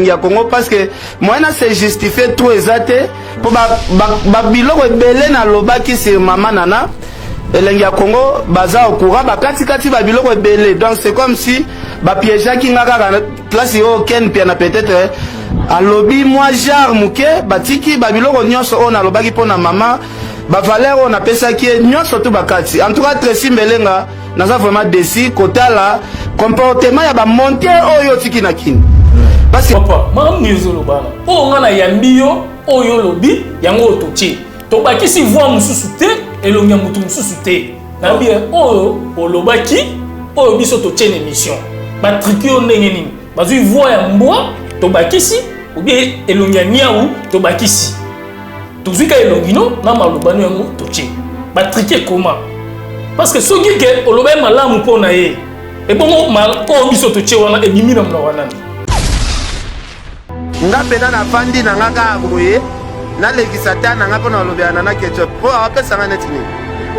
ya Congo parce que moi na se justifier tout exact pour ba biloko ebele na lobaki sur maman nana elengi ya Congo baza okura bakati kati ba biloko ebele donc c'est comme si ba piège ki ngaka place yo ken pia na peut-être alobi moi jar muke batiki ba biloko nyonso on alobaki pona maman ba valeur on appelle qui nyonso tout bakati en tout cas Tracy Mbelenga naza vraiment décis kotala comportement ya ba monter oyo tiki na kini parce que papa mam nizolo bana o ngana yambiyo oyo lobi yango tochi to bakisi voix mususu te elongi ya mutu mususu te na bien oyo olobaki oyo biso to tienne émission ba trikio ndenge nini bazui voix ya mbwa to bakisi ou bien elongi ya niaou to bakisi tozwika elongi no na malobano yango tochi ba triquer comment parce que soki ke oloba malamu pona ye et bon mal ko biso tochi wana e mimi na mna wana nga pena na fandi na nga ka boye na lekisa ta na nga pona lobeana na ketchup po apesa nga netini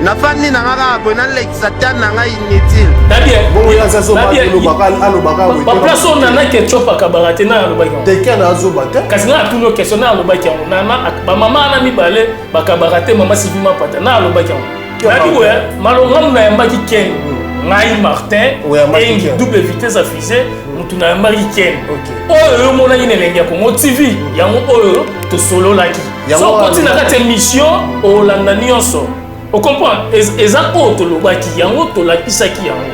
na fandi na nga ka boye na lekisa ta na nga inutile dabie bon ya ça so ba alobaka ba place on na ketchup akabarate na alobaki te kana azobata kasi na tuno question na alobaki na ba mama na mibale bakabarate mama Sylvie Mapata na alobaki dabi ko ya malonga na yambaki ken ngai Martin et double vitesse à fusée mutu na yambaki ken oyo mona ine lengia ko TV yango oyo to solo laki so continue na cette mission o landa nyonso o comprend eza ko to lobaki yango to lakisaki yango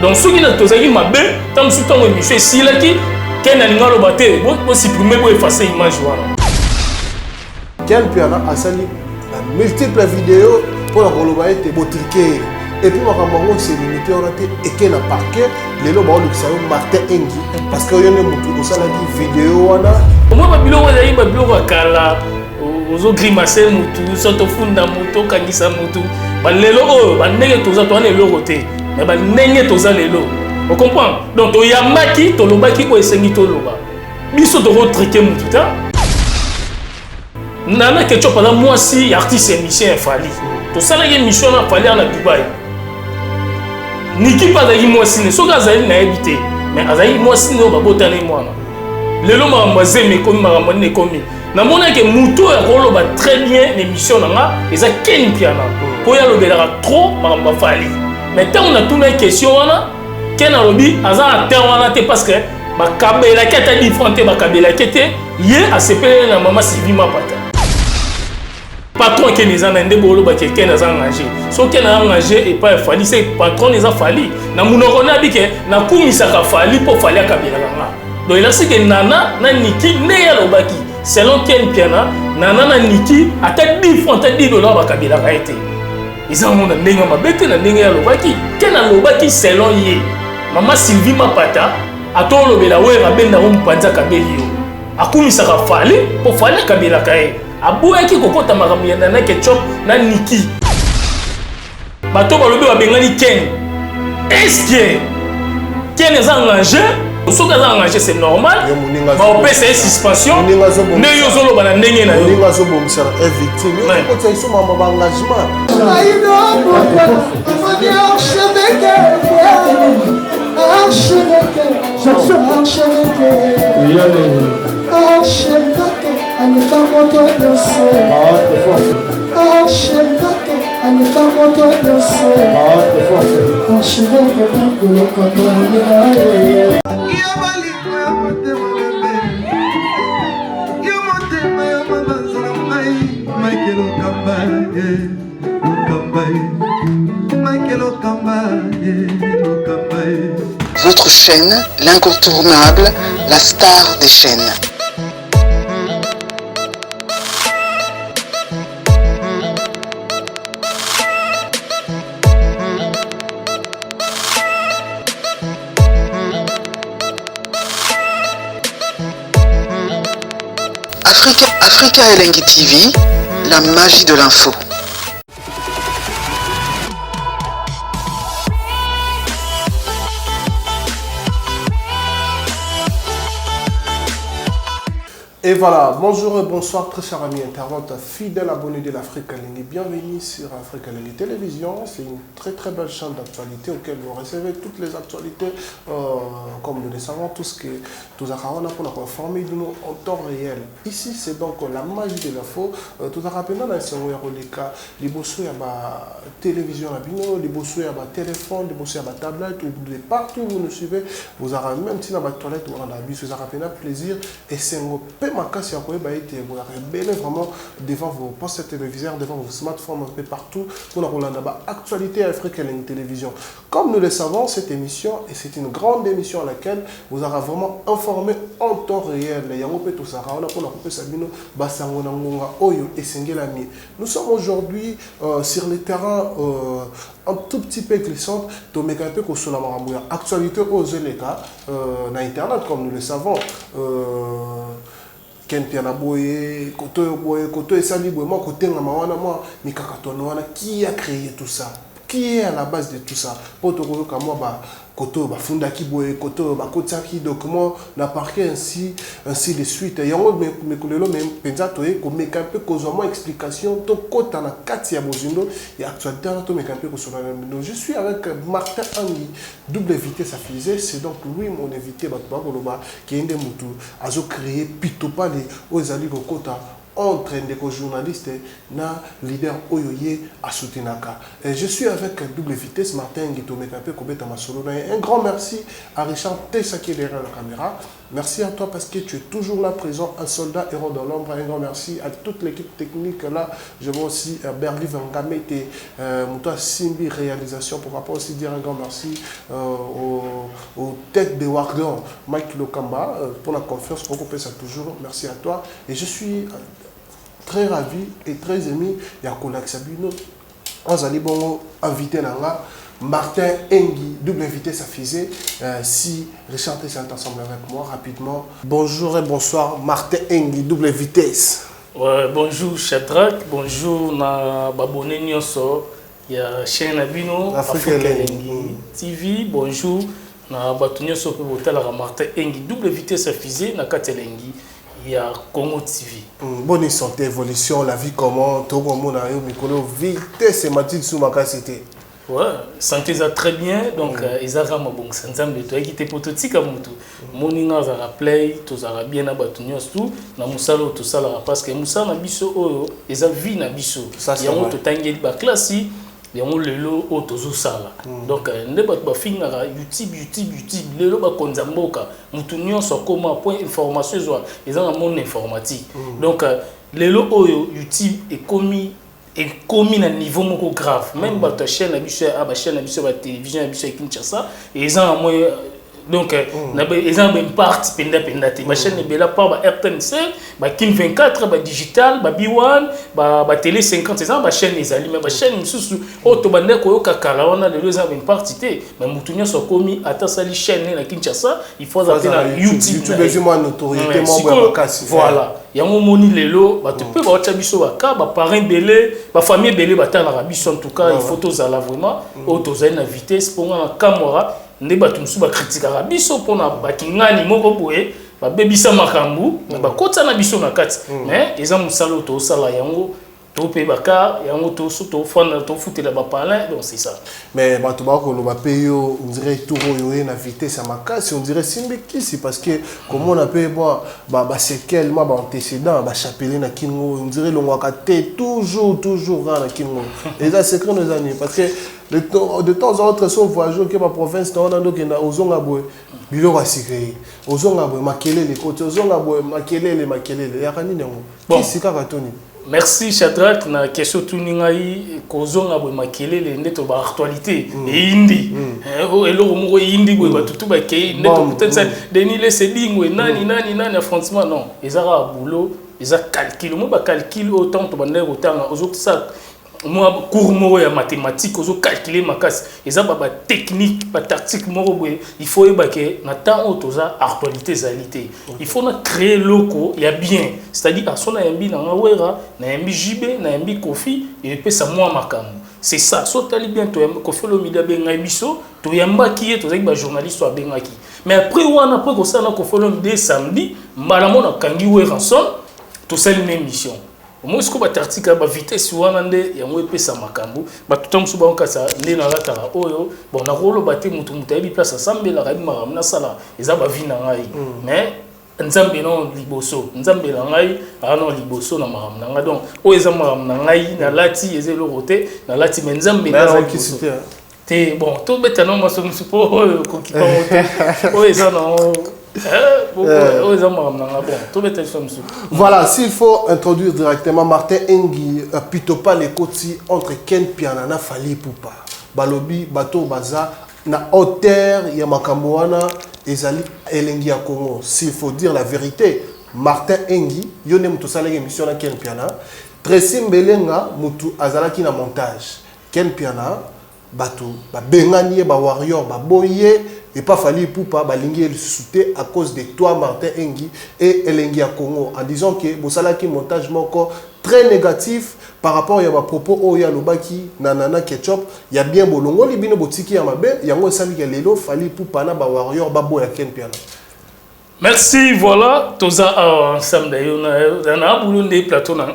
donc soki na tozaki mabe tam su tango émission silaki ken alinga lobate bo supprimer bo effacer image wana ken piana asali multiples vidéos pour la koloba ete botriquer et puis makambo c'est limité on a été et ken a parquet les loba on le Martin Engi parce que yone mutu ko sala di vidéo wana moi babilo wala yi babilo kala ozo grimacer mutu soto funda mutu kangisa mutu ba lelo o ba ndenge toza to ane loko te mais ba ndenge toza lelo on comprend donc to yamaki to lobaki ko esengi to loba biso to retriquer mutu ta nana ketchup pendant moi si artiste émission fali to sala ye mission na fali na Dubaï niki pas d'ailleurs moi si ne soka zali na habité mais azali moi si no ba botane moi lelo ma mbazeme komi ma mone komi na mona ke muto ya koloba très bien l'émission nanga eza ken piana ko ya lobela trop ma fali mais tant on a tout une question wana ken alobi aza terre wana te parce que ba kabela keta différente ba kabela kete ye a sepelé na mama Sylvie Mapata patron qui les a n'endé bolo ba quelqu'un les a engagé so qui n'a engagé et pas fali c'est patron les a fali na munoko na bike na kumisa ka fali pour fali akabela nga donc il a dit que nana na niki ne ya lobaki selon ken piana nana na niki ata $10 $10 ba kabela ka été ils ont mon ndenge mabete na ndenge ya lobaki ken na lobaki selon ye mama Sylvie Mapata atolo bela we rabenda o mpanza kabeli yo akumisa ka fali pour fali kabela ka aboyaki kokota makambo ya nana ketchup na niki bato balobi babengani ken est-ce que ken eza engagé soki aza engagé c'est normal baopesa ye suspension ndenge ozoloba na ndenge na yo ndenge azobongisa na victime okotisa iso mama baengagement Votre chaîne, l'incontournable, la star des chaînes. Africa Elengi TV, la magie de l'info. Et voilà, bonjour et bonsoir très chers amis internautes, fidèles abonnés de l'Afrique Alingi. Bienvenue sur Afrique Alingi Télévision. C'est une très très belle chaîne d'actualité auquel vous recevez toutes les actualités, comme nous le savons tous, que nous avons pour informer de nous en temps réel. Ici, c'est donc la magie de l'info. Tout à rappelé dans les cas, les bosseux à ma télévision, les bosseux à ma téléphone, les bosseux à ma tablette, ou de partout où vous nous suivez, vous aurez même si dans ma toilette ou en habit, vous aurez un plaisir et c'est un ma casse, vous avez vraiment devant vos postes téléviseurs, devant vos smartphones, un peu partout pour la actualité africaine et une télévision. Comme nous le savons, cette émission, et c'est une grande émission à laquelle vous aurez vraiment informé en temps réel. Nous sommes aujourd'hui sur le terrain un tout petit peu glissant, donc un peu sur la actualité aux éléments dans Internet, comme nous le savons. Qui a créé tout ça? Qui est à la base de tout ça? Koto bafundaki boye koto bakotaki document na parquet ainsi de suite yango me kolelo même penza toye ko meka pe ko zoma explication to kota na kati ya bozindo ya actualité na to meka pe ko sona. Je suis avec Martin Angi, double vitesse affilié, c'est donc lui mon invité batba koloba qui ende mutu azo créer pitopa les ozali ko kota entre des journalistes na leader Oyoye à Soutenaka. Je suis avec double vitesse Martin Nguitomekape Kobeta Masolo. Un grand merci à Richard Tessa qui est derrière la caméra. Merci à toi parce que tu es toujours là présent, un soldat héros dans l'ombre. Un grand merci à toute l'équipe technique là. Je vois aussi Berli Vangamete et Mouta Simbi réalisation. Pourquoi pas aussi dire un grand merci aux têtes de Wardon, Mike Lokamba pour la confiance. On coupe ça toujours. Merci à toi. Et je suis très ravi et très aimé. Yakola Sabino. On a bon invité là. Martin Engi, double vitesse affisée. Si Richard Tess est ensemble avec moi rapidement. Bonjour et bonsoir, Martin Engi, double vitesse. Ouais, bonjour Shadrach, bonjour na babone nyonso ya chaîne Abino Afrique Alingi TV. Bonjour na batu nyonso pe botala Martin Engi, double vitesse affisée na Katelengi. Il y a Congo TV. Bonne santé, évolution, la vie comment, tout le monde a eu micro, vitesse et Mathilde Soumakasité. Ouais, santé ça très bien, donc ils ont vraiment bon ensemble de toi qui était prototype comme tout. Moninga za play, tout ça bien na batunyo tout, na musalo tout ça là parce que musala biso oyo, ils ont vie na biso. Il y a un tout tangeli ba classe, il y a un lelo o tozo sala. Donc ne ba finga YouTube lelo ba konzamboka, mutunyo so comment point information zo, ils ont un monde informatique. Donc lelo oyo YouTube est commis et commis à un niveau beaucoup grave. Même ta chaîne à la télévision à Kinshasa, et ils ont moins donc ils ont une partie pendant ma chaîne est belle par RTNC, Kin 24, digital, B1, télé 50 ans, ma chaîne les allume, ma chaîne sous autobande ko kakala on a les deux une partie mais mutunya so commis à ta sali chaîne na Kinshasa, il faut appeler na YouTube YouTube moins notoriété membre bakasi. Voilà. Il y a un moni lelo, tu peux voir biso baka, parents belé, famille belé batala rabiso en tout cas, il faut tous aller vraiment, tous aller na vitesse pour na caméra, ne batu musu ba critique rabiso pour na bakingani moko boye, ba bebisa makambu, ba kotsa na biso na kati. Mais ils ont musalo to sala yango. Donc c'est ça. Mais on dirait tout la vitesse à ma casse, on dirait Simbekisi parce que comme on appelle c'est quel antécédent, chapelet na kingo, on dirait le wakate toujours na kingo. Et ça c'est que nos années parce que de temps en temps son voyageur que ma province on a donc ozonga boy bilo wa sikei ozonga boy makele les côtés ozonga boy makele ya kanini ngo kisika katoni. Merci Shadrach na question tuningai kozonga boy makelele ndeto ba actualité et indi elo mo indi boy ba tutu ba kei ndeto peut-être denile sedingo nani franchement non ezara boulot eza calcul mo ba calcul autant to bande autant ozo ça moi cours mo ya mathématiques ozo calculer makas eza ba technique ba tactique mo boy il faut ebaké na temps otoza actualité zalité il faut na créer loco il y a bien c'est-à-dire à son yambi na wera na yambi JB na yambi Kofi et peut ça moi makambo c'est ça so tali bien to Kofi lo mida benga biso to yamba ki to ba journaliste so bengaki mais après on après que ça na ko follow dès samedi mbala na kangi we ranson to sel une émission au moins ce que ba article ba vitesse wana nde ya mo epesa makambo ba tutam suba on kasa nde na latara oyo bon na rolo baté mutu mutayebi place ensemble la rabi maram na sala eza ba vina ngai mais nzambe non liboso nzambe la ngai non liboso na maram na nga donc o eza maram na ngai na lati eze lo roté na lati mais nzambe na za liboso te bon to beta non maso musupo ko ki pa roté o eza non voilà, s'il faut introduire directement Martin Engi, plutôt pas les côtés entre Ken Pianana Fali Poupa. Balobi, Bato Baza, na hauteur, Yamakambo wana, Ezali, Elengi à Congo. S'il faut dire la vérité, Martin Engi, Yone Moutou Salé émission na Ken Piana, Tracy Mbelenga, Moutou Azalaki na montage. Ken Piana, Bato, Bengani, Warrior, Boye, et pas fallu pour pas balingi le souté à cause de toi Martin Engi et Elengi à Congo en disant que Bosala qui montage encore très négatif par rapport à ma propos au ya lobaki nanana ketchup il y a bien bolongo libino botiki ya mabe yango sali ke lelo fallu pour pas na ba warrior babo ya Ken Piana. Merci, voilà, toza ensemble d'ailleurs na boulot des plateaux na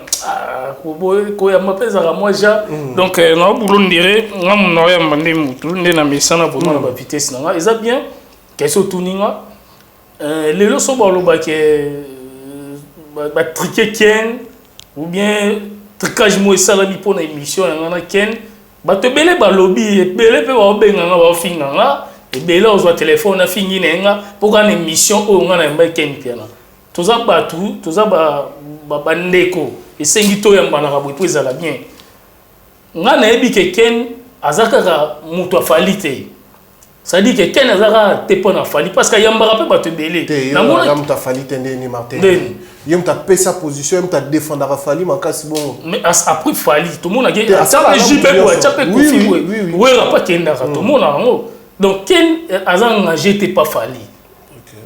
ko ya mapeza moi ja donc na boulot ndire ngam na ya mande mutu ndena misana pour na ba vitesse na eza bien question tuninga les leçons ba loba ke ba triquer Ken ou bien tricage mo sala bi pour na émission na Ken ba te belé ba lobby belé pe ba benga ba finga nga et là on voit téléphone a fini nenga pour une émission où on a un Ken Piana tout ça batu tout ça ba ndeko et sengito ya mbana ka boy za la bien nga na ebi ke Ken azaka mutu afalite ça dit que Ken azaka te pona fali parce que yambara pe batu belé na mona mutu afalite ndeni Martin yem ta pe sa position yem ta défendre a fali makasi bon mais après fali tout le monde a dit ça JP pour ça peut confirmer oui pas Ken tout le monde en donc, Ken a jeté pas Fali.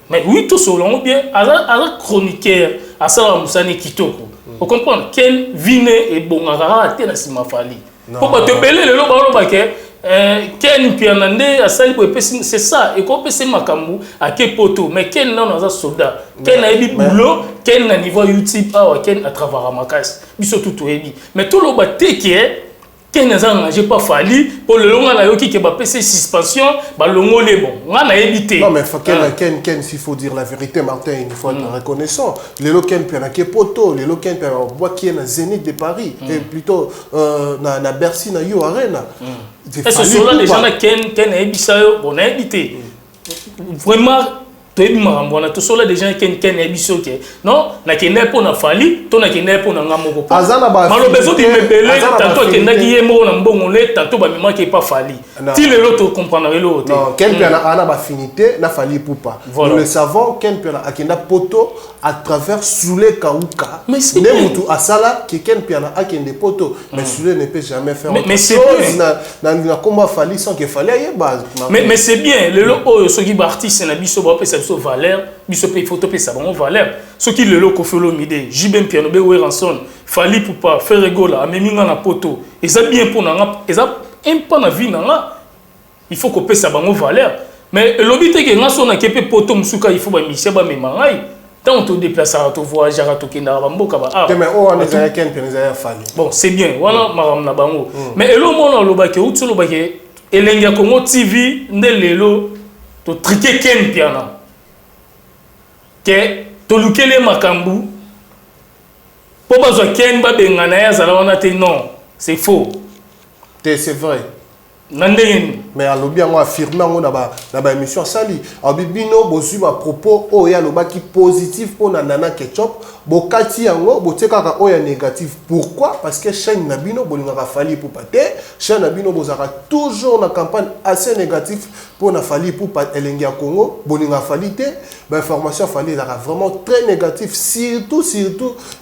Mais oui, tout selon bien, a chroniqueur, a ça Moussani Kitoko. Vous comprenez? Ken vine et bon, a été dans Fali. Pourquoi te belé le loba Ken Pianande a sali pour c'est ça. Et quand c'est Makambu, à quel poteau. Mais Ken non, a soldat. Ken a eu boulot, Ken a niveau YouTube, Ken a travaillé à Makas. Biso tout ebi. Mais tout le bâté qui est. Ken n'a pas fallu pour le long à qui a passé suspension, le long est bon. On a évité. Non, mais Ken, s'il faut dire la vérité, Martin, il faut être reconnaissant. Les Ken Piana qui est poteau, les Ken Piana qui est dans Zénith de Paris, et plutôt na Bercy, na Yo Arena. Et ce sont là les gens qui Ken a évité, on a évité. Vraiment. On a tous les gens qui ont émission non na kende pour na fali to na kende pour na ngamoko malo beso di mebele tanto kende ki yemo na mbongole tanto ba mema ki pas fali ti le l'autre comprendre l'autre non Ken Piana ana ba finité na fali pour pas nous le savons Ken Piana akenda poto à travers Soulé Kauka mais mutu asala ki Ken Piana akende poto mais Soulé ne peut jamais faire mais c'est na combat fali sans que fali aye base mais c'est bien le lo so ki ba artiste na biso ba pesa valeur biso pe photo pe ça bon valeur ce qui le loco fait l'omide jibem piano be ranson fali pour pas faire rigola ameminga na poto et ça bien pour na et ça un pas na vie na il faut que pe ça bon valeur mais l'obite que nga so na kepe poto musuka il faut ba mission ba memangai tant on te déplace à te voyager à te kenda ba mboka ba mais on a déjà Ken Piana fali bon c'est bien voilà maram na bango mais elo mona loba ke utso loba ke elenga Congo TV nde lelo to triquer Ken Piana que tolukele makambu pour bazo Ken ba bengana ya zala wana te non c'est faux c'est vrai nandeni mais alobi yango affirmer yango na ba émission sali abibino bozwi ba propos oya loba ki positif pour nana ketchup bokati yango botekaka oya négatif pourquoi parce que chaîne nabino bolingaka fali pour paté chaîne nabino bozaka toujours na campagne assez négatif pour na fali pour pas elengi ya Congo bolinga fali te ba information fali là vraiment très négatif surtout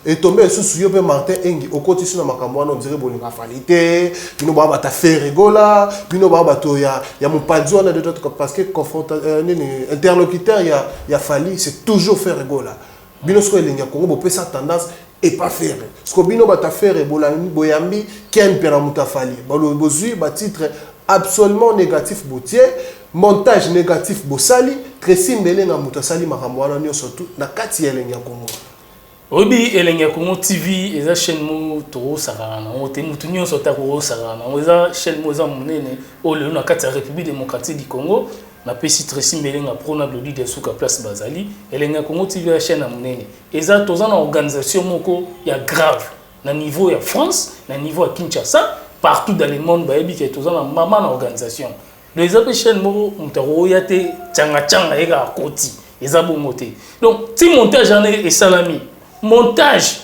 et tombé sous yo pe Martin Engi au côté sur na makambo on dirait bolinga fali te bino ba ta faire rigola bino ba bato ya mopanzi wana de d'autres parce que interlocuteur ya fali c'est toujours faire rigola bino sko elengi ya Congo bo pesa tendance et pas faire ce que bino ba ta faire boyambi Ken Piana muta fali bozui ba titre absolument négatif boutier montage négatif bosali Tracy Mbelenga mutasali makambo wana nyonso tout na kati ya Elenge ya Congo. Obi Elenge ya Congo TV eza chaîne mo to sakana o te mutu nyonso ta ko sakana o eza chaîne mo za munene o le na kati ya République démocratique du Congo na pesi Tracy Mbelenga prona glodi de suka place bazali Elenge ya Congo TV ya chaîne munene eza toza na organisation moko ya grave na niveau ya France na niveau ya Kinshasa partout dans le monde ba yebi ke toza na mama na organisation les autres chaînes mo mutaro ya te changa ega koti eza bongo te donc ti montage en et salami montage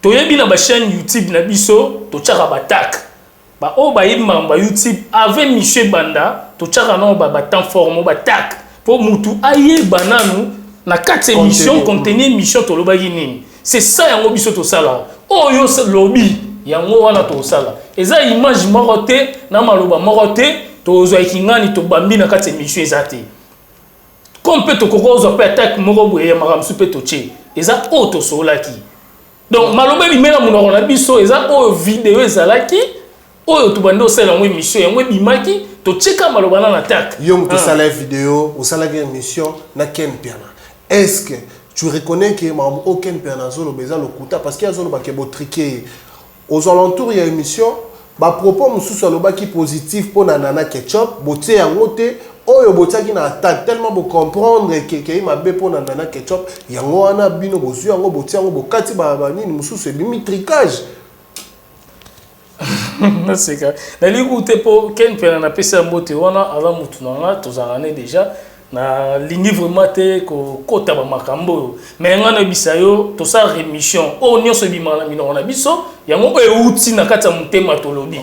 toyebi na ba chaîne YouTube na biso to tchaka batak ba o ba yimba ba YouTube avec Michel Banda to tchaka na ba temps forme ba tak pour mutu aye bananu na 4 émissions contenu émission to lobaki nini c'est ça yango biso to sala o yo se lobby yango wana to sala eza image moroté na maloba moroté to zo ikingani to bambi na 4 émissions ezate comme peut to kokozo pe attaque moko boye maram super to che eza auto solaki donc maloba bimela munoko na biso eza o vidéo ezalaki oyo to bando sala mo émission yango bimaki to cheka maloba na attaque yo muto sala vidéo o sala émission na Ken Piana est-ce que tu reconnais que mam aucun Piana zolo beza lokuta parce qu'il y a zolo ba ke botriquer aux alentours il y a émission ba propos mususu alobaki positif pour Nana Ketchup boté yango te oyo botaki na attaque tellement bo comprendre que ma be pour Nana Ketchup yango wana bino bozu yango boté yango bokati ba nini mususu ebimi tricage c'est ça na likuté pour Ken Piana na pesa mbote wana avant mutu nanga tozalane déjà na ligne vraiment te ko kota ba makambo mais ngana bisayo to sa rémission o nyonso bimana mino na biso yango e uti na kata mutema tolobi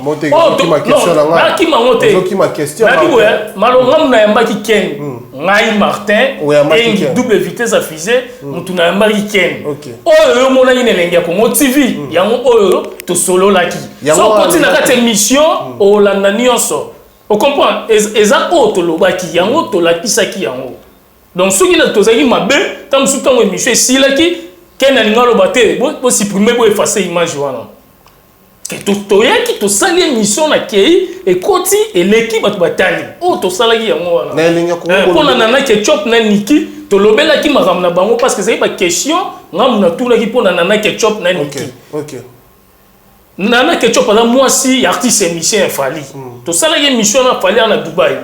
to ma question là na ki mangote ki ma question na bibo malonga na yambaki Ken ngai Martin engi double vitesse à fusée mutu na yambaki Ken o yo mona ine lengi ya Congo TV yango o to solo laki so koti na kata émission o landa nyonso. On comprend eza auto lobaki yango to lapisaki yango donc soki na tozaki mabe tam sutango émission silaki ken alinga lobate bo supprimer bo effacer image wana ke to yaki to sali émission na kei et koti et l'équipe bat batali o to salaki yango wana na linga ko pona Nana Ketchup na Niki to lobelaki makam na bango parce que c'est pas question ngam na tunaki pona Nana Ketchup na Niki OK Nana Ketchup pendant moi si artiste émission Fali to sala ye mission na Fali na Dubaï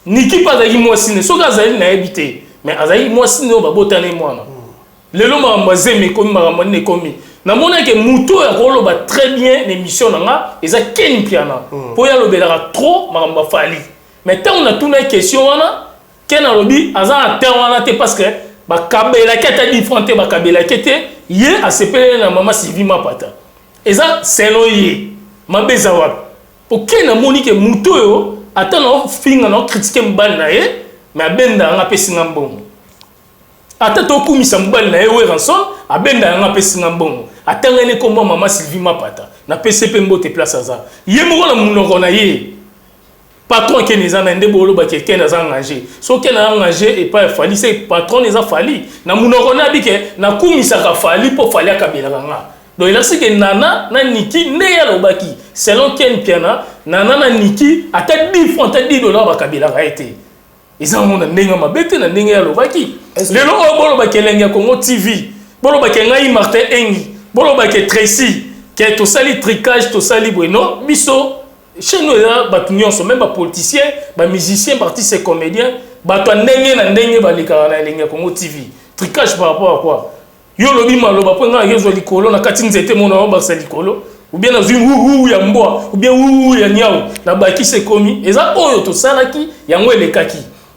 Niki pas d'ailleurs moi si ne so gazali na habité mais azali moi si no ba botane moi na lelo ma mazeme komi ma mane komi na mona ke muto ya rolo ba très bien émission nga eza Ken Piana po ya lobela trop ma Fali mais tant on a tout une question wana Ken alobi aza terre wana te parce que ba kabela kete différente ba kabela kete ye a sepelé na mama Sylvie Mapata eza selo ye mabeza wapi oke na moni ke muto yo atana finga na critiquer mbali na ye mais abenda nga pesinga mbongo ata to kumisa mbali na ye we ranson abenda nga pesinga mbongo atanga ne komba mama Sylvie Mapata na PCP mbote place aza ye moko na munoko na ye patron ke neza na ndebo lo ba quelqu'un na engagé so ke na engagé et pas Fali c'est patron neza Fali na munoko na bike na kumisa ka Fali po Fali akabela nga donc il a dit que Nana na Niki ne ya lobaki selon Ken Piana Nana na Niki ata 10 francs ata 10 dollars bakabela ka été ils ont mon ndenge mabete na ndenge ya lobaki lelo o bolo ba Elenge ya Congo TV bolo ba ngai Martin Engi bolo ba Tracy que to sali tricage to sali bueno biso chez nous là batu nyonso même ba politicien ba musicien artiste et comédien batu ndenge na ndenge ba likana na Elenge ya Congo TV tricage par rapport à quoi yo lobi maloba po nga yezo likolo na kati nzete mona ba sa likolo ou bien na wu ya mbwa ou bien wu ya nyao na baki se komi eza oyo to salaki yango elekaki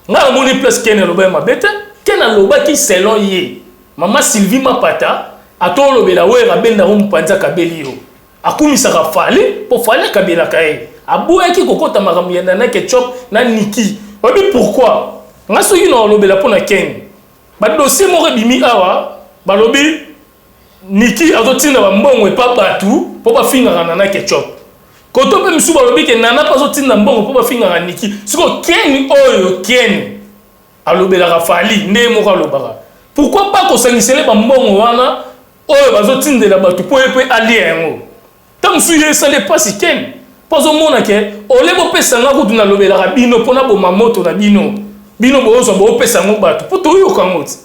nga moni plus Ken loba mabete Ken lobaki selon ye mama Sylvie Mapata atolobela we rabenda umpanza kabeli yo akumisa ka Fali po Fali kabela kae aboyaki kokota makambo ya Nana Ketchup na Niki obi pourquoi nga soki na lobela pona Ken ba dossier mo rebimi awa balobi Niki azotinda ba mbongo epa batu po ba finga Nana Ketchup koto pe msu balobi ke Nana pa azotinda mbongo po ba finga Niki siko Ken oyo Ken alobela ka Fali nde mo ka lobaka pourquoi pas ko sangisele ba mbongo wana oyo bazotindela batu po epe ali yango tant su ye ça n'est pas si Ken Parce que ole bopesa nga kutu na lobelaka bino pona boma moto na bino bino bozo bopesa ngo bato po to yo kango ti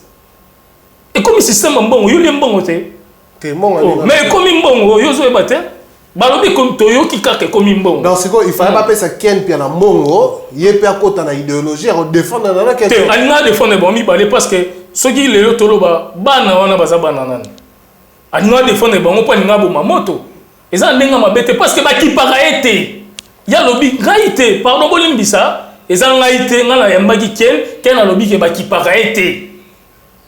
e comme système mbongo yo le mbongo te mais comme mbongo yo zo e bate balobi comme to yo ki kaka comme mbongo donc c'est quoi il fallait pas pesa ken pia na mbongo ye pe akota na idéologie à défendre na te alina défendre bon mi balé parce que soki lelo toloba bana wana baza bana nani alina défendre bon po ninga boma moto eza ndenga mabete parce que bakipaka ete ya lobi ngaite pardon bolimbisa eza ngaite ngala yambaki ken alobi ke bakipaka ete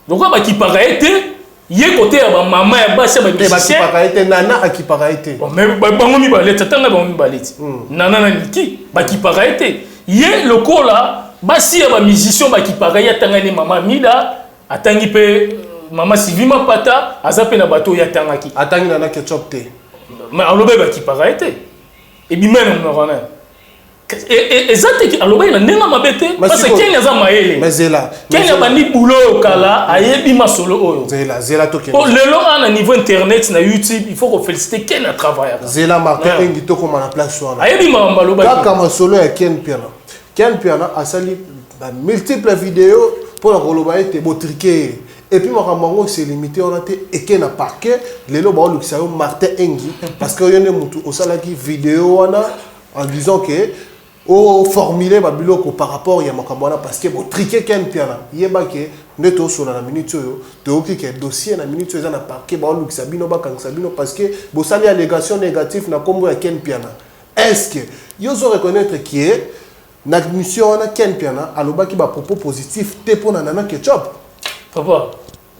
donc bakipaka ete ye côté ya ba mama ya basi ba musicien bakipaka ete nana akipaka ete mais bango mi balete tanga bango mi balete nana na niki bakipaka ete ye lokola basi ya ba musicien bakipaka ya tanga ni mama mida atangi pe mama Sivima Pata azape na bato ya tangaki atangi nana ketchup te mais alobe ba ki paraît et bi même on rena et zate ki alobe na nenga mabete parce que Kenya za maele mais zela Kenya bandi boulot kala ayebi masolo oyo zela to pour lelo à niveau internet na YouTube il faut qu'on féliciter Kenya travailler zela Martin Engi to comme na place wana ayebi mamba loba kaka masolo ya Ken Piana asali multiples vidéos pour la koloba ete botriquer. Et puis, je c'est limité, on a été et na parquet, les lots, Martin Engi, parce qu'il y a une vidéo en disant que, au formulé, par rapport à Yamakabana, parce que vous triquez Ken Piana, il y a ne to sur la minute, tu as dossier na minute, tu as parquet, parce que vous avez allégation négative na combo à Ken Piana. Est-ce que, vous reconnaître qui est, na mission na Ken Piana, aloba qui ba propos positif, te pour nana ketchup. Papa,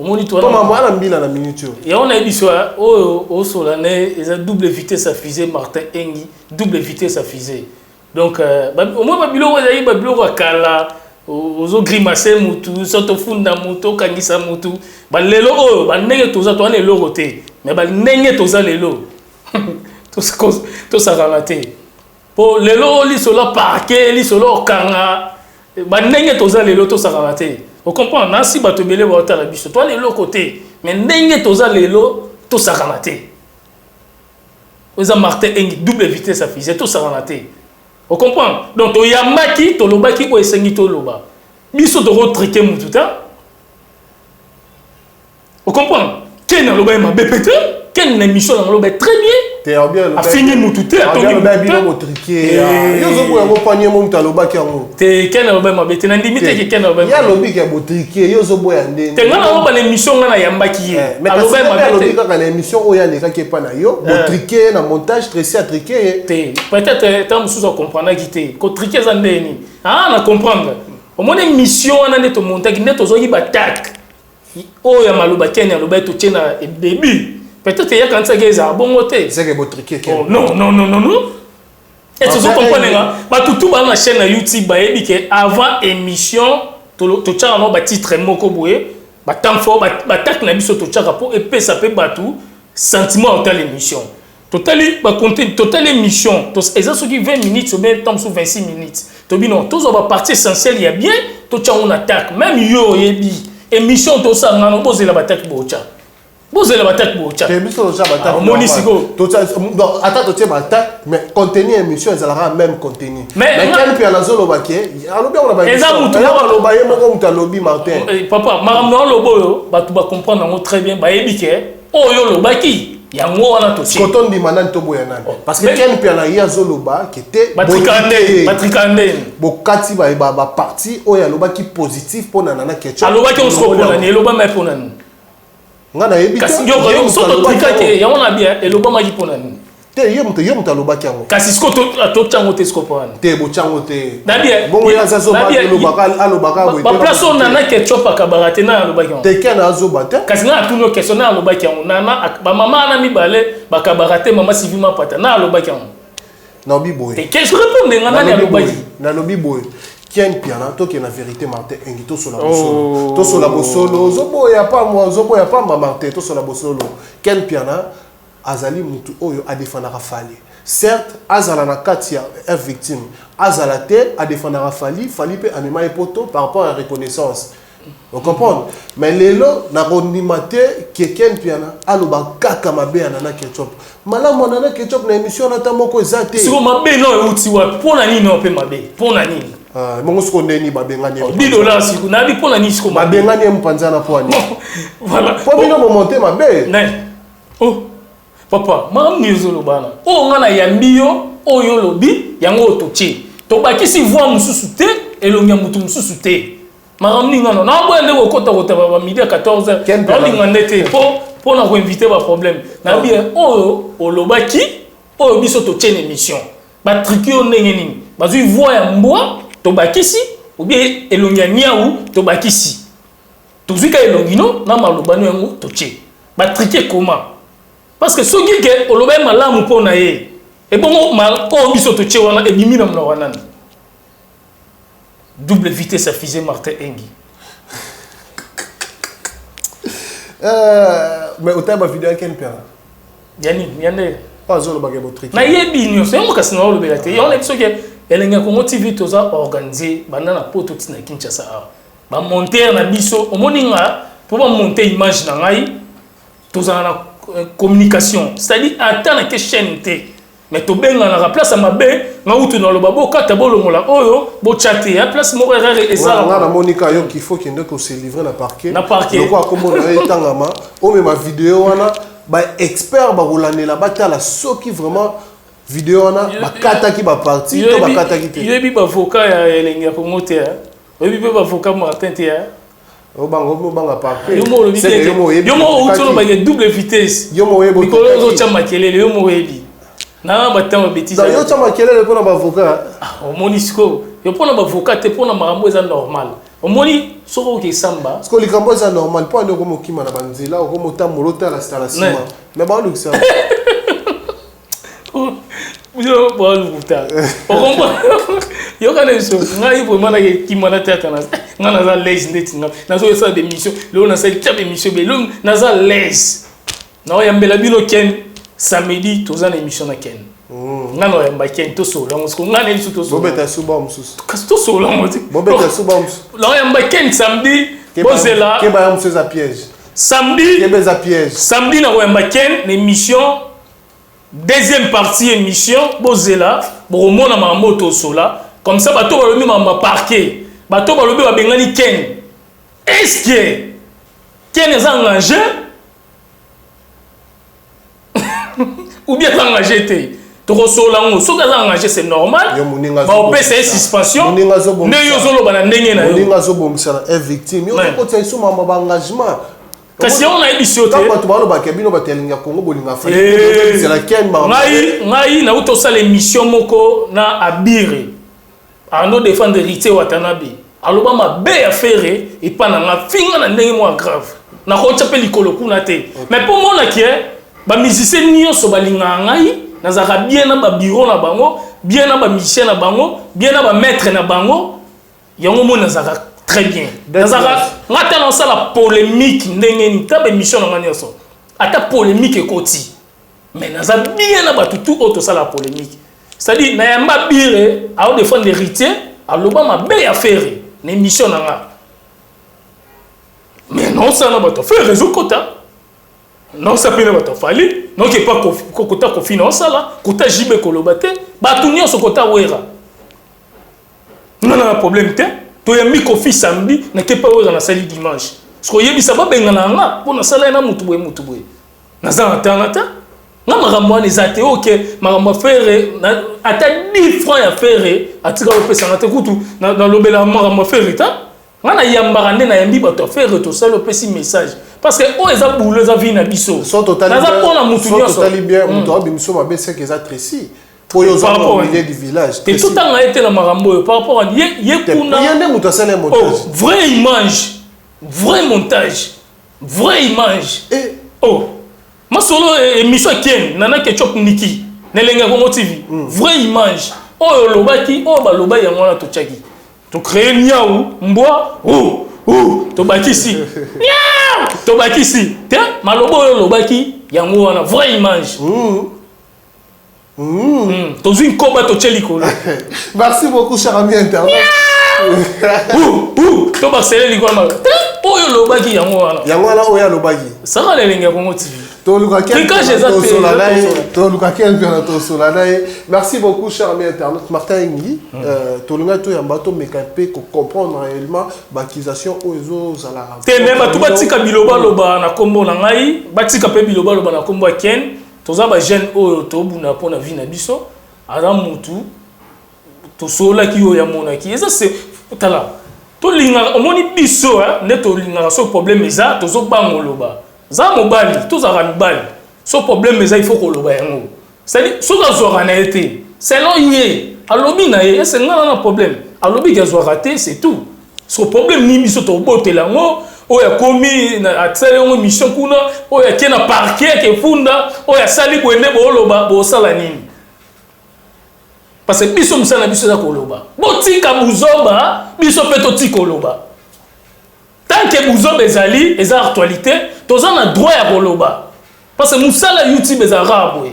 au moins toi. Comment moi la mbila na minute. Et on a dit soit au solané, ils ont double vitesse à fusée Martin Engi, double vitesse à fusée. Donc au moins babilo wazayi babilo wakala, ozo grimacer mutu, soto funda mutu, kangisa mutu. Ba lelo o, ba nenge toza to ane lo roté, mais ba nenge toza lelo. Tout ça relaté. Pour lelo li solo parquet, li solo kanga, ba nenge toza lelo tout ça relaté. Vous comprenez, Nancy Batobele va être à la biche. Toi, les lots côté. Mais n'est-ce pas les lots, tout ça ramaté. Vous avez Martin Engi, double vitesse à fusée, tout ça ramaté. Vous comprenez? Donc, il y a Maki, tu l'as qui est sengi to loba. Biso de retriquer mon tout temps. Vous comprenez? Quel est le loba ma bépété? Quelle est l'émission dans le loba très bien? A fini mon tout temps. A fini mon tout temps. Te kena loba mabete na limite ke kena loba ya lobi ke botrike yo zo boya ndenge te ngana loba na émission ngana yambaki mais loba mabete ka na émission oya leka ke pa na yo botrike na montage stressé à triquer te peut-être tant mususu comprendre ki te ko triquer za ndeni na comprendre au moins émission wana neto montage neto zo yiba tak oya maloba kena loba to tena début peut-être ya quand ça geza bongo te c'est que botrike non et tu comprends pas tout dans la chaîne YouTube avant émission tu as un titre moko boye ba temps fort ba tak na biso to tchaka pour et ça peut batou sentiment dans l'émission total ba contenu total émission to ça ce qui 20 minutes ou bien temps sous 26 minutes to bi non tous va partie essentielle il y a bien to tcha on attaque même yo yebi émission to ça ngano boze la batak bocha boze la batak bocha émission to ça batak monisigo to attends to tcha batak mais contenu émission ils aura même contenu mais quel puis la zone baké alobi on ba émission on ba ye moko mutalobi Martin papa maramno lobo ba tu ba comprendre très bien ba yebi ke oyo lobaki yango wana to ci koton di manan to boya nan parce que quel puis la ya zoloba qui était batrikande bokati ba parti oyo lobaki positif pour nana ketchup alobaki on se comprend ni loba mais pour nan ngana yebi kasi yo so to trikake yango na bien e loba ma pour nan te yo mutalobaki yango kasi sko to chango te sko pour nan te bo chango te na bien bongo ya zazo ba alobaka boy ba place on nana ketchup akabarate na alobaki yango te kana azoba te kasi na tuno question na alobaki yango nana ba mama na mibale bakabarate mama Sivima Pata na alobaki yango na biboy te qu'est-ce que répondre ngana na alobaki na biboy Ken Piana to que la vérité Martin Engi to sur la bosolo zobo ya pa Martin to sur la bosolo Ken Piana azali mutu oyo a défendre Fali certes azala na katia est victime azala te a défendre Fali pe anima epoto par rapport à la reconnaissance Vous comprenez? Mais les lots, n'a rondimate quelqu'un piana, aloba kaka mabe anana ketchup. Malamu anana ketchup na émission na tamoko zate. Si vous mabe non uti wa pona nini on peut mabe? Pona nini? Ah, mon sko ndeni babengani. $10 si vous n'avez pas nini sko babengani mpanzana poani. Voilà. Pour bino monter mabe. Oh. Papa, maram nizolo bana. Oh ngana yambiyo, oh yo lobi, yango tochi. To bakisi voix mususu te, elongia mutu mususu te. Maram ningano na bwende ko kota kota ba midi à 14h. Na lingande te pour na ko inviter ba problème. Na bien oh olobaki, oh biso to tien émission. Ba trikio ndenge nini. Ba zui voix ya mbwa, to bakisi ou bien elongia niaou, to bakisi. To zui ka elongino na malobano yango to tien. Ba triquer comment? Parce que ce qui est au lobby malamu pour naïe et bon mal oh biso to tchewana et bimina mna wanani double vitesse à fusée Martin Engi. Mais au temps vidéo quel père? Yani yande pas zolo bagabo trick. Na yebi nyo c'est mo kasina o lobby te on est ce que elenga Congo TV toza organiser banda na poto tina Kinshasa ba monter na biso o moninga pour ba monter image na ngai toza na communication, c'est-à-dire attendre que chaîne té mais to benga na place ma be nga utu na loba bo kata bo longola oyo bo chatter ya place mo rare ezala na Monica yo qu'il faut qu'il ne se livrer na parquet donc comme on a tangama o me ma vidéo wana ba expert ba rolanela batala soki vraiment vidéo wana ba kata ki ba parti to ba kata ki te yebi ba avocat ya elenga promoter yebi ba avocat Martin te ya o bango mo banga parquet yo mo utu ba double vitesse yo mo yebo ko zo chama kelele yo mo yebi na ba tama bêtise yo chama kelele ko na ba avocat o monisco yo pona ba avocat te pona marambo eza normal o moni soko ke samba parce que likambo eza normal po ando ko mokima na banzela ko motamolo ta la station mais ba luxa yo ba luxa o kombo yo kana so ngai vraiment na ki mana tata na ngana za les ndeti na so esa de mission le na sa tcha de mission be le na za les na ya mbela bino ken samedi toza na émission na ken ngana ya mba ken to so la ngo ngana ni to so bobeta suba msusu kasi to so la ngo bobeta suba msusu la ya mba ken samedi bozela ke ba ya msusu za piège samedi ke beza piège samedi na ya mba ken l'émission deuxième partie émission bozela bomona mambo to so la comme ça bato balobi mamba parquet bato balobi babengani ken est-ce que ken est engagé ou bien engagé te to resola ngo so ka engagé c'est normal ba opesa suspension ne yo zolo bana ndenge na yo ninga zo bomsana est victime yo ko tsa iso mamba ba engagement kasi on a émission te bato balo ba kebino batelinga Congo bolinga fa c'est la ken ba ngai na uto sala émission moko na abire ando défendre Rité Watanabe aloba mabe affaire et pas na finga na ndenge mo grave na ko tchape likolo kuna te mais pour moi na qui ba musicien nyonso balinga ngai nazaka bien na ba bureau na bango bien na ba musicien na bango bien na ba maître na bango yango mo nazaka très bien nazaka ngata na sala polémique ndenge ni ta ba émission na ngani so ata polémique ekoti mais nazaka bien na ba tutu auto sala polémique. C'est-à-dire, na yamba bire, à défendre l'héritier, à l'oba ma belle affaire, l'émission nanga. Mais non, ça n'a pas fait réseau quota. Non, ça peut pas fallu. Non, qui pas quota ko finance là, quota jibe kolobate, ba tunio so quota wera. Non, non, problème te. To yami ko fi samedi, na ke pas wera na sali dimanche. Parce que yebi ça ba benga nanga, pour na sala na mutubwe. Na za atanga. Na marambo ni zate OK marambo faire ata 10 francs ya faire atika opesa na te kutu na lobela marambo faire ta ngana yambara nde na yambi bato faire to sala opesi message parce que o eza boulot za vie na biso sont totalement na za pona mutu nyoso totalement bien mutu abimiso mabe c'est que ça précis pour yo za au milieu du village et tout en a été na marambo par rapport à ye kuna yende mutu sala montage vraie image vrai montage vraie image et ma solo émission ken nana ketchup niki nelenga Congo TV vraie image oh lobaki oh ba loba yango na to tchaki to créer niaou mbwa to bakisi niaou to bakisi te malobo lobaki yango na vraie image to zin koba to cheliko. Merci beaucoup cher ami internet. to basele likolo ma oyo lobaki yango wana oya lobaki saka lelenge Congo TV merci beaucoup cher ami internet Martin Engi tolunga to yamba to mekape ko comprendre réellement l'accusation ozo zala te même tout batika biloba loba na kombo na ngai batika pe biloba loba na kombo Ken toza ba jeune oyo to buna pona vie na biso ara mutu to sola ki oya monaki eza c'est tala to linga omoni biso ne to linga so problème eza to zo bangoloba za mobali to za mobali so problème eza il faut ko loba yango c'est so ka zo na été c'est non yé alobi na yé c'est ngana na problème alobi ga zo raté c'est tout so problème ni biso to botela ngo oya komi na atsele ngo mission kuna oya kena parquet ke funda oya sali boende bo loba bo sala nini parce que biso musana biso za koloba botika buzoba biso peto tikoloba tant que buzoba ezali eza actualité toza na droit ya koloba parce que musala YouTube eza rabwe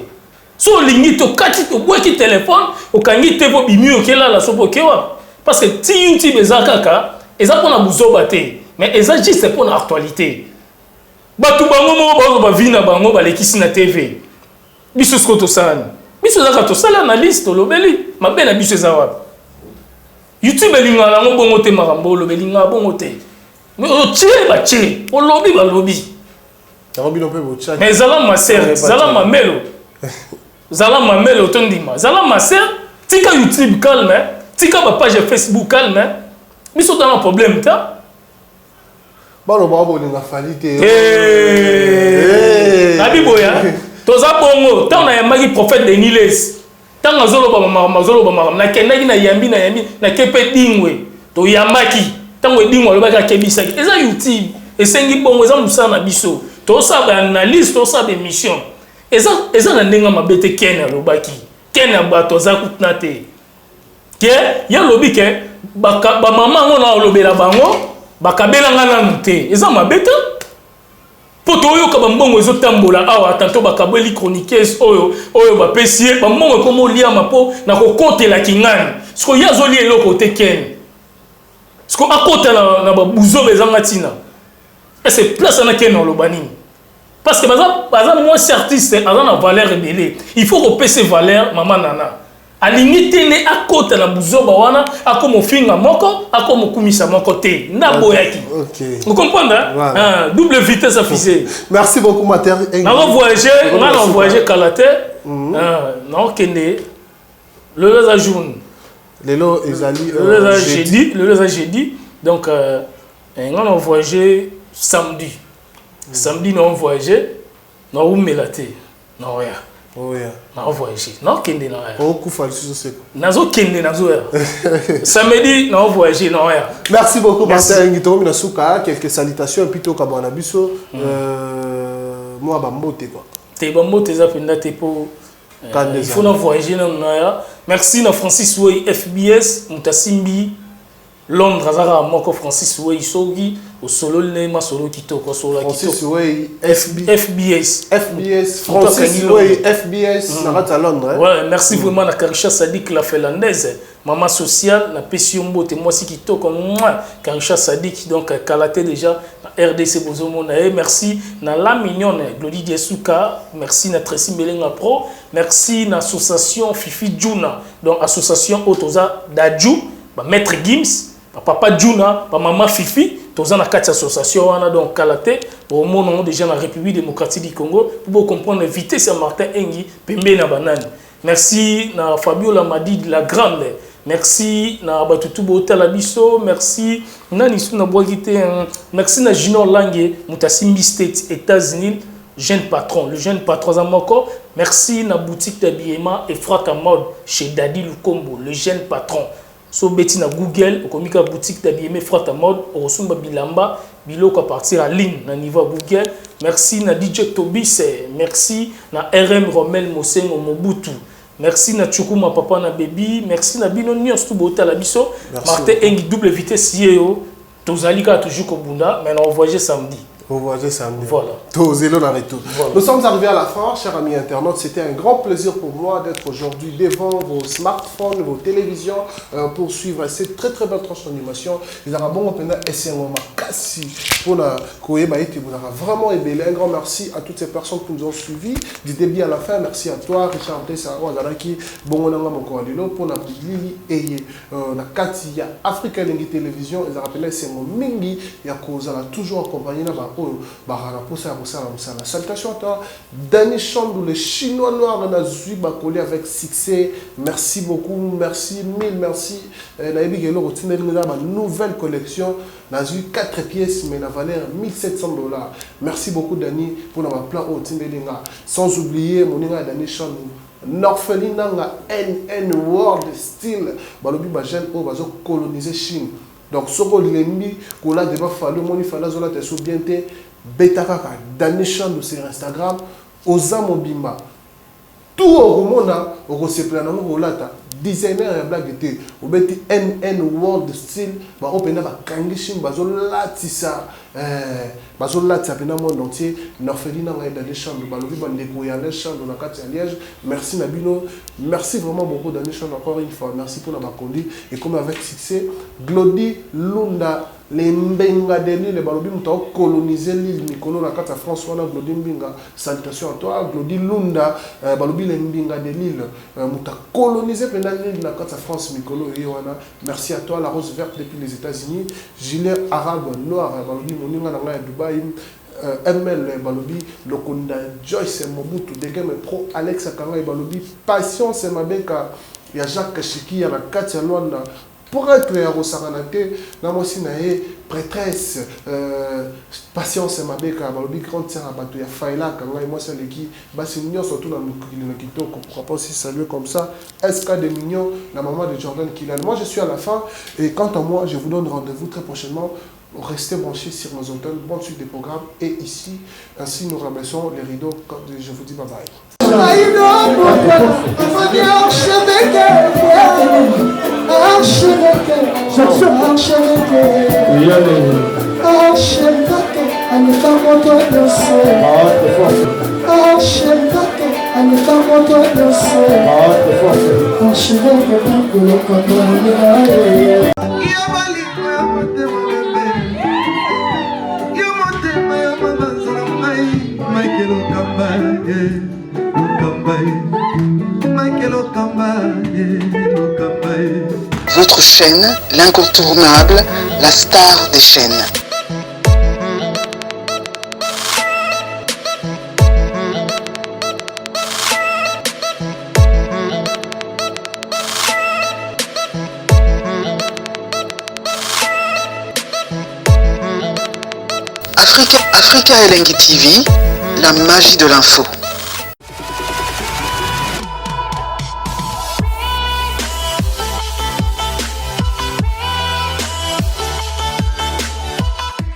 so lingi to kati to boki téléphone okangi te po bimi okela la sopo kewa parce que ti YouTube eza kaka eza pona buzoba te mais eza juste pour actualité batu bango mo ba vina bango ba lekisi na TV biso skoto sana biso zaka to sala analyse to lobeli mabe na biso za wapi YouTube elinga la ngo bongo te makambo lobeli nga bongo te mais o tie ba tie o lobi ba lobi tarobi no pe bo tcha mais zala ma sœur zala ma melo zala ma melo tondima zala ma sœur tika YouTube calme tika ba page Facebook calme biso dans un problème ta balo ba bolinga falite abiboya toza bongo tana ya magi prophète de Niles tanga zolo ba mama na kendaki na yambi na kepe dingwe to yamaki tango dingwe lo ba kebisa eza YouTube esengi bongo eza musana biso to sa ba analyse to sa ba mission eza na ndenga mabete kena lo baki kena ba toza kutna te ke ya lobi ke ba mama ngona olobela bango bakabela ngana mute eza mabete poto oyo ka bambongo ezotambola awa tanto bakabeli chroniqueuse oyo bapesie bambongo komo lia mapo na kokotela kingani siko yazo lia eloko te ken siko akota na babuzo bezanga tina et c'est place na ken olobani parce que baza moi artiste aza na valeur ebele il faut repasser valeur mama nana alingi te ne akota na buzoba wana akomo finga moko akomo kumisa moko te na boyaki vous comprenez double vitesse à fusée merci beaucoup mater on va voyager Kalate non kende le jour lelo ezali le jeudi donc on va voyager samedi on voyager non melate non ya na voyager na kende na ya okufa lisusu seko nazo kende nazo ya samedi na voyager na ya merci beaucoup Martin Ngitomi na suka quelques salutations plutôt ka bana biso moi ba mbote quoi te ba mbote za penda te po il faut na voyager na ya merci na Francis Wey FBS mutasimbi Londres azara moko Francis Wey sogi au solo le ma solo kitoko solo Francis Wey FBS Francis Wey FBS na Londres ouais merci vraiment na Karisha Sadik la finlandaise maman sociale na Pesiombo te moi si kitoko moi Karisha Sadik donc Kalate déjà na RDC bozomona merci na la mignonne Glody Diesuka merci na Tracy Melenga Pro merci na association Fifi Juna donc association Otoza Daju ba maître Gims papa Juna pa maman Fifi toza na kati association wana donc Kalate au monde déjà na République démocratique du Congo pour comprendre vitesse à Martin Engi pembe na banane merci na Fabio Lamadi de la grande merci na Batutu Botala biso merci nani suna boagite merci na Junior Lange Mutasimbi State États-Unis jeune patron le jeune patron Zamoko merci na boutique d'habillement et Frata Mode chez Daddy Lukombo le jeune patron so beti na Google okomika boutique d'habillement Frata Mode osumba bilamba biloko à partir à ligne na niveau Google merci na DJ Tobis merci na RM Romel Mosengo Mobutu merci na Chukuma papa na baby merci na bino nyos tout bota la biso Martin Engi double vitesse yeo tozalika toujours ko bunda mais on voyage samedi Voisin samedi. Voilà. Voilà. Nous sommes arrivés à la fin, chers amis internautes. C'était un grand plaisir pour moi d'être aujourd'hui devant vos smartphones, vos télévisions pour suivre cette très très belle tranche d'animation. Ils ont bon pour vraiment ébélé. Un grand merci à toutes ces personnes qui nous ont suivis du début à la fin. Merci à toi, Richard Tessaro, Azaraki, Bongonanga Mokoalilo, pour la Lili et la Katia Africa Lengi Télévision. Ils ont rappelé c'est mon Mingi, il y a toujours accompagné la salutation à toi, Danny Chandou, le chinois noir, on a zui Bakoli avec succès. Merci beaucoup, merci, mille merci. Ma nouvelle collection, on a eu 4 pièces, mais la valeur $1700. Merci beaucoup, Danny, pour notre plan au Timbelinga. Sans oublier, mon nom est Danny Chandou. Norphelina NN World Style, balobi ba jeune o bazo coloniser Chine. Donc soko lembi ko la débat fallu moni fala zola te soubiente betaka Danny Chandou sur Instagram oza mobimba. Tout au monde au se plana no olata designer ya blague te obeti NN World Style ba opena ba kangi Chine bazo latisa bazo latisa pena monde entier Norphelina ngai Danny Chandou balobi ba ndeko ya Danny Chandou na kati ya Liège. Merci Nabino, merci vraiment beaucoup Danny Chandou encore une fois, merci pour la bakondi et comme avec succès Glody Lunda les Mbenga de l'île balobi muta coloniser l'île Mikolo na kati ya France wana Glody Mbinga, salutations à toi Glody Lunda balobi les Mbenga de l'île muta coloniser pena l'île na kati ya France Mikolo et wana. Merci à toi la rose verte depuis les États-Unis, gilet arabe noir balobi moninga na ngai Dubaï. ML Balobi, Lokonda Joyce Mobutu, Degame Pro, Alex Akanga Balobi, Patience Mabeka, il y a Jacques Chiki, il y a la Katia Luanda, pour être à Rosaranate, Namosi Nae, prêtresse, Patience Mabeka, Balobi, grande sœur à Bato, il y a Faila, Kanga et moi c'est l'équipe, Bassignon, surtout dans le Kito, qu'on ne pourra pas aussi saluer comme ça, SK de Mignon, la maman de Jordan Kylian. Moi je suis à la fin, et quant à moi, je vous donne rendez-vous très prochainement. Restez branchés sur nos antennes, bonne suite des programmes. Et ici, ainsi nous rabaissons les rideaux. Je vous dis bye bye. Votre chaîne, l'incontournable, la star des chaînes. Africa Elengi TV, la magie de l'info.